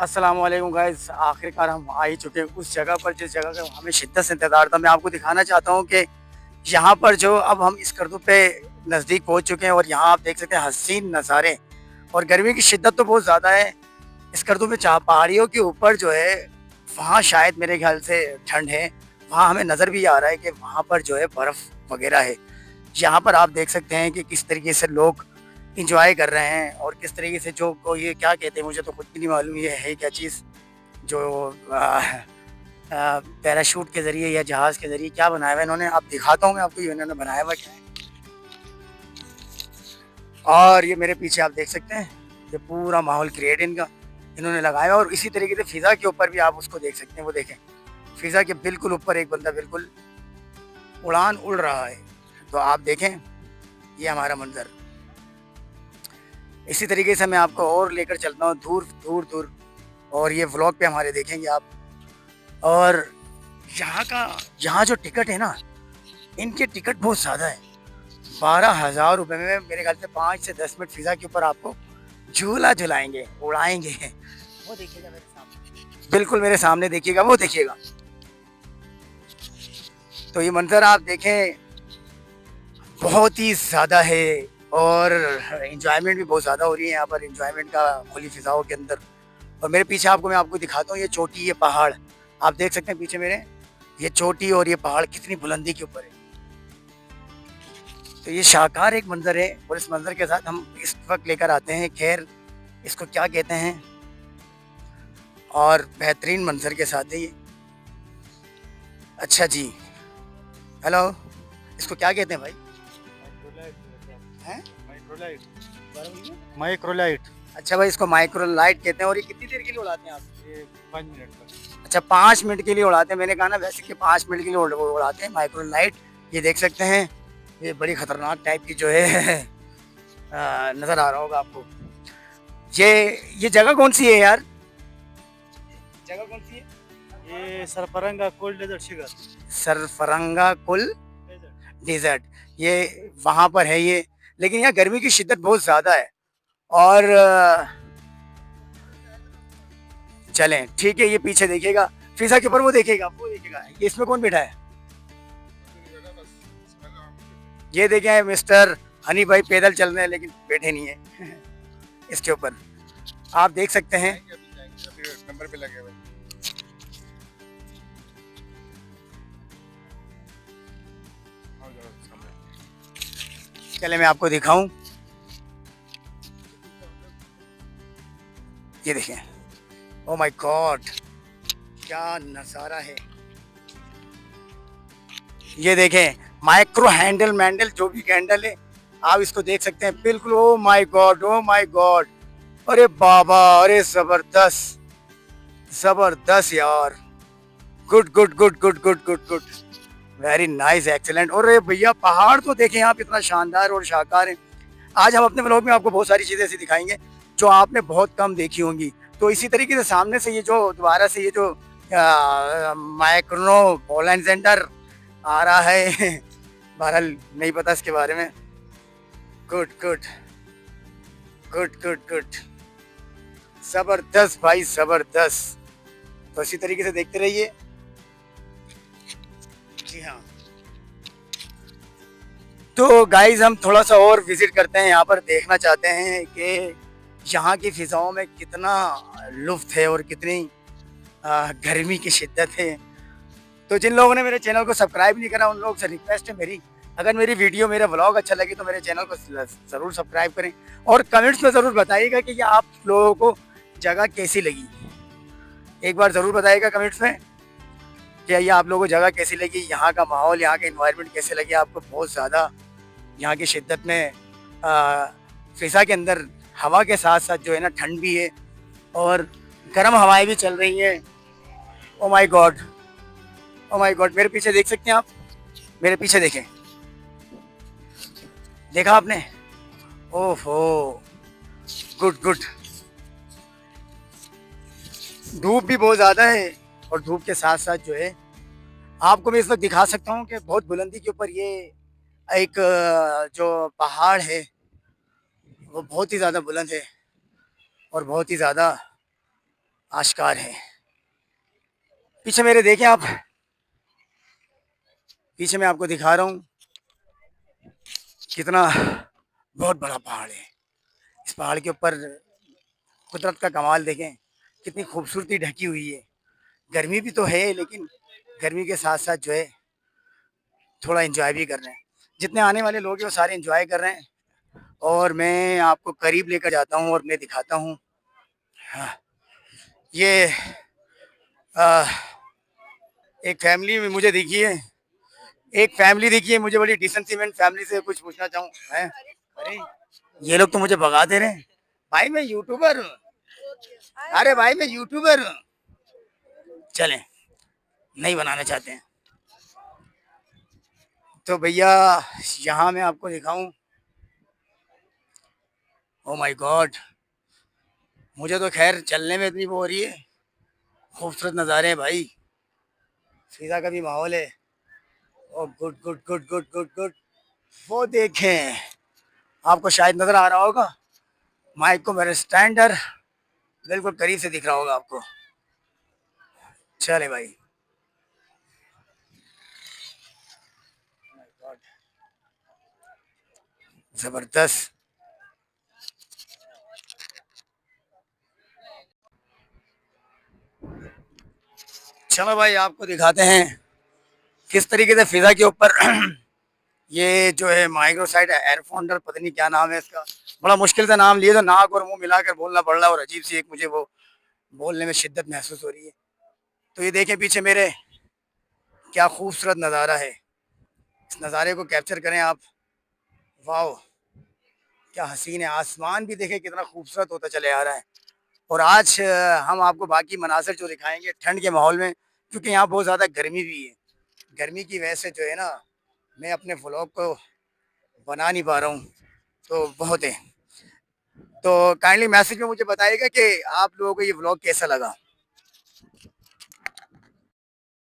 अस्सलामुअलैकुम गाइस, आखिरकार हम आ ही चुके हैं उस जगह पर जिस जगह का हमें शिद्दत से इंतज़ार था। मैं आपको दिखाना चाहता हूँ कि यहाँ पर जो अब हम इस करतूब पे नज़दीक पहुँच चुके हैं और यहाँ आप देख सकते हैं हसीन नज़ारे। और गर्मी की शिद्दत तो बहुत ज़्यादा है इस करतूब में। पहाड़ियों के ऊपर जो है वहाँ शायद मेरे ख्याल से ठंड है। वहाँ हमें नज़र भी आ रहा है कि वहाँ पर जो है बर्फ़ वगैरह है। यहाँ पर आप देख सकते हैं कि किस तरीके से लोग इंजॉय कर रहे हैं और किस तरीके से जो को ये क्या कहते हैं, मुझे तो खुद भी नहीं मालूम ये है क्या चीज़, जो पैराशूट के ज़रिए या जहाज़ के ज़रिए क्या बनाया हुआ है इन्होंने। आप दिखाता हूँ मैं आपको ये इन्होंने बनाया हुआ क्या है। और ये मेरे पीछे आप देख सकते हैं, ये पूरा माहौल क्रिएट इनका इन्होंने लगाया हुआ। और इसी तरीके से फ़िज़ा के ऊपर भी आप उसको देख सकते हैं, वो देखें फ़िज़ा के बिल्कुल ऊपर एक बंदा बिल्कुल उड़ान उड़ रहा है। तो आप देखें ये हमारा मंज़र। इसी तरीके से मैं आपको और लेकर चलता हूँ दूर दूर दूर, और ये व्लॉग पे हमारे देखेंगे आप। और यहाँ जो टिकट है ना, इनके टिकट बहुत ज़्यादा है। 12,000 रुपये में मेरे ख्याल से 5 से 10 मिनट फ़िज़ा के ऊपर आपको झूला झुलाएंगे, उड़ाएंगे। वो देखिएगा मेरे सामने, बिल्कुल मेरे सामने देखिएगा, वो देखिएगा। तो ये मंजर आप देखें, बहुत ही ज़्यादा है। और इंजॉयमेंट भी बहुत ज़्यादा हो रही है यहाँ पर, इंजॉयमेंट का खुली फ़िज़ाओं के अंदर। और मेरे पीछे मैं आपको दिखाता हूँ ये चोटी, ये पहाड़ आप देख सकते हैं पीछे मेरे, ये चोटी और ये पहाड़ कितनी बुलंदी के ऊपर है। तो ये शानदार एक मंजर है और इस मंजर के साथ हम इस वक्त लेकर आते हैं, खैर इसको क्या कहते हैं, और बेहतरीन मंजर के साथ है ये। अच्छा जी, हेलो, इसको क्या कहते हैं भाई? हैं? माइक्रोलाइट। अच्छा भाई, इसको माइक्रो लाइट कहते हैं। और ये कितनी देर के लिए उड़ाते हैं आप? ये 5 मिनट का। अच्छा, 5 मिनट के लिए उड़ाते हैं। मैंने कहा ना वैसे कि 5 मिनट के लिए उड़ाते हैं माइक्रो लाइट। ये देख सकते हैं, ये बड़ी खतरनाक टाइप की जो है नज़र आ रहा होगा आपको। ये जगह कौन सी है यार? जगह कौन सी है? ये सरफरंगा कोल्ड डेजर्ट शिगर सरफरंगा कुल डेजर्ट। डेजर्ट, ये वहाँ पर है ये। लेकिन यहाँ गर्मी की शिद्दत बहुत ज़्यादा है। और चलें ठीक है, ये पीछे देखिएगा फिजा के ऊपर, वो देखिएगा ये इसमें कौन बैठा है? ये देखें मिस्टर हनी भाई पैदल चल रहे हैं लेकिन बैठे नहीं है इसके ऊपर, आप देख सकते हैं। नंबर पे लगे हुए। चले मैं आपको दिखाऊं, ये देखें, ओ माय गॉड क्या नज़ारा है। ये देखें माइक्रो हैंडल मैंडल जो भी कैंडल है, आप इसको देख सकते हैं बिल्कुल। Oh my God, oh my God, अरे बाबा, अरे जबरदस्त जबरदस्त यार, good good good good good good good, very nice, excellent. और भैया पहाड़ तो देखें आप, इतना शानदार और शानदार है। आज हम अपने व्लॉग में आपको बहुत सारी चीज़ें ऐसी दिखाएंगे जो आपने बहुत कम देखी होंगी। तो इसी तरीके से सामने से ये जो दोबारा से ये जो माइक्रो पोलैंड सेंटर आ रहा है बहरहाल नहीं पता इसके बारे में। Good good good good good, जबरदस्त भाई जबरदस्त। तो इसी तरीके से देखते रहिए। जी हाँ, तो गाइज हम थोड़ा सा और विजिट करते हैं यहाँ पर, देखना चाहते हैं कि यहाँ की फ़िज़ाओं में कितना लुत्फ़ है और कितनी गर्मी की शिद्दत है। तो जिन लोगों ने मेरे चैनल को सब्सक्राइब नहीं करा उन लोगों से रिक्वेस्ट है मेरी, अगर मेरी वीडियो मेरा व्लॉग अच्छा लगे तो मेरे चैनल को ज़रूर सब्सक्राइब करें। और कमेंट्स में ज़रूर बताइएगा कि ये आप लोगों को जगह कैसी लगी। एक बार ज़रूर बताइएगा कमेंट्स में कि ये आप लोगों को जगह कैसी लगी, यहाँ का माहौल, यहाँ का इन्वायरमेंट कैसे लगे आपको। बहुत ज़्यादा यहाँ की शिद्दत में फ़िज़ा के अंदर हवा के साथ साथ जो है ना ठंड भी है और गर्म हवाएं भी चल रही हैं। Oh my God, oh my God, मेरे पीछे देख सकते हैं आप, मेरे पीछे देखें, देखा आपने? ओहो, गुड गुड। धूप भी बहुत ज़्यादा है और धूप के साथ साथ जो है आपको मैं इस वक्त दिखा सकता हूँ कि बहुत बुलंदी के ऊपर ये एक जो पहाड़ है वो बहुत ही ज़्यादा बुलंद है और बहुत ही ज़्यादा आश्कार है। पीछे मेरे देखें आप, पीछे मैं आपको दिखा रहा हूँ कितना बहुत बड़ा पहाड़ है। इस पहाड़ के ऊपर कुदरत का कमाल देखें, कितनी खूबसूरती ढकी हुई है। गर्मी भी तो है, लेकिन गर्मी के साथ साथ जो है थोड़ा एंजॉय भी कर रहे हैं। जितने आने वाले लोग हैं वो सारे एंजॉय कर रहे हैं, और मैं आपको करीब लेकर जाता हूँ और मैं दिखाता हूँ। हाँ, ये आ, एक फैमिली में मुझे दिखी है, एक फैमिली दिखी है मुझे, बड़ी डिसेंसी में फैमिली से कुछ पूछना चाहूँ है। अरे ये लोग तो मुझे भगा दे रहे हैं। भाई मैं यूट्यूबर हूँ, अरे भाई मैं यूट्यूबर हूँ। चलें, नहीं बनाना चाहते हैं तो भैया यहाँ मैं आपको दिखाऊं। ओ माय गॉड, मुझे तो खैर चलने में इतनी वो हो रही है। खूबसूरत नज़ारे हैं भाई, फिजा का भी माहौल है। Oh good good good good good good. वो देखें, आपको शायद नजर आ रहा होगा, माइक को मेरे स्टैंडर बिल्कुल करीब से दिख रहा होगा आपको। चले भाई, जबरदस्त। चलो भाई आपको दिखाते हैं किस तरीके से फिजा के ऊपर ये जो है माइक्रोसाइड एयर फाउंडर, पता नहीं क्या नाम है इसका, बड़ा मुश्किल से नाम लिए, तो नाक और मुंह मिलाकर बोलना पड़ रहा है, और अजीब सी एक मुझे वो बोलने में शिद्दत महसूस हो रही है। तो ये देखें पीछे मेरे, क्या खूबसूरत नज़ारा है। इस नज़ारे को कैप्चर करें आप। वाह, क्या हसीन है। आसमान भी देखें कितना खूबसूरत होता चले आ रहा है। और आज हम आपको बाकी मनासर जो दिखाएंगे ठंड के माहौल में, क्योंकि यहाँ बहुत ज़्यादा गर्मी भी है। गर्मी की वजह से जो है ना, मैं अपने व्लॉग को बना नहीं पा रहा हूँ, तो बहुत है। तो काइंडली मैसेज में मुझे बताइएगा कि आप लोगों को ये व्लॉग कैसा लगा।